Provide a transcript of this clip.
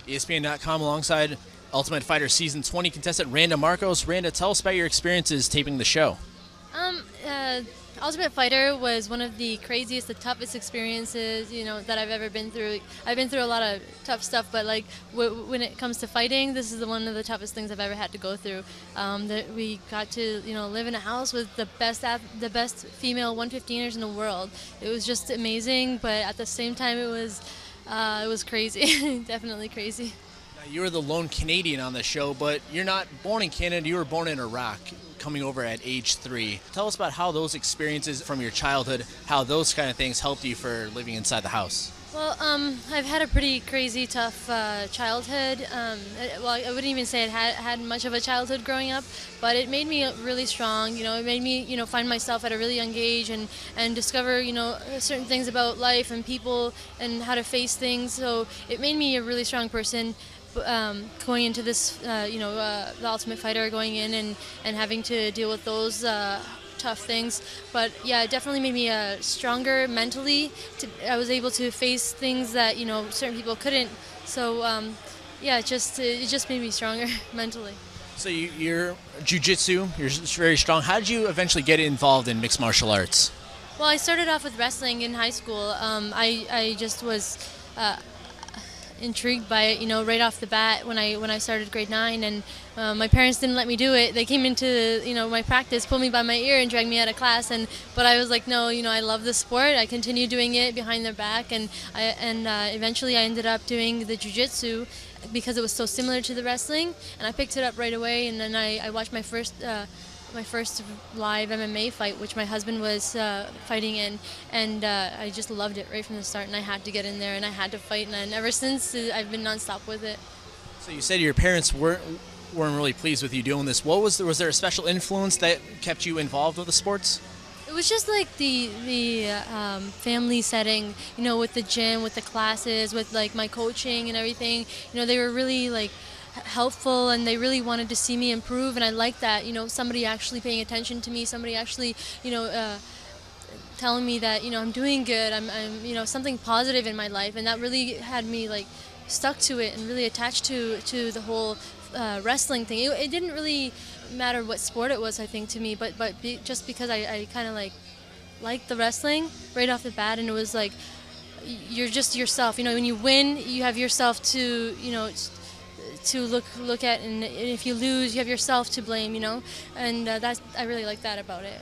ESPN.com alongside Ultimate Fighter Season 20 contestant Randa Markos. Randa, tell us about your experiences taping the show. Um, uh, Ultimate Fighter was one of the craziest, the toughest experiences, that I've ever been through. I've been through a lot of tough stuff, but like when it comes to fighting, this is one of the toughest things I've ever had to go through. That we got to, live in a house with the best female 115ers in the world. It was just amazing, but at the same time, it was crazy, definitely crazy. Now, you were the lone Canadian on the show, but you're not born in Canada. You were born in Iraq, coming over at age 3. Tell us about how those experiences from your childhood, how those kind of things helped you for living inside the house. Well, I've had a pretty crazy, tough childhood. Well, I wouldn't even say I had much of a childhood growing up, but it made me really strong. It made me, find myself at a really young age and discover, certain things about life and people and how to face things. So it made me a really strong person. Going into this, the Ultimate Fighter, going in and having to deal with those tough things. But yeah, it definitely made me stronger mentally. I was able to face things that certain people couldn't. So yeah, it just made me stronger mentally. So you're jiu-jitsu, you're very strong. How did you eventually get involved in mixed martial arts? Well, I started off with wrestling in high school. I just was intrigued by it, right off the bat when I started grade 9, and my parents didn't let me do it. They came into my practice, pulled me by my ear, and dragged me out of class. But I was like, no, I love this sport. I continued doing it behind their back, and eventually I ended up doing the jiu-jitsu because it was so similar to the wrestling, and I picked it up right away. And then I watched my first live MMA fight, which my husband was fighting in, and I just loved it right from the start, and I had to get in there and I had to fight, and ever since I've been nonstop with it. So you said your parents weren't really pleased with you doing this. Was there a special influence that kept you involved with the sports? It was just like the family setting, with the gym, with the classes, with like my coaching and everything. They were really like helpful, and they really wanted to see me improve, and I liked that. Somebody actually paying attention to me, somebody actually, telling me that I'm doing good. I'm something positive in my life, and that really had me like stuck to it and really attached to the whole wrestling thing. It didn't really matter what sport it was, I think, to me, but just because I kind of liked the wrestling right off the bat, and it was like you're just yourself. When you win, you have yourself to look at, and if you lose, you have yourself to blame. And I really like that about it.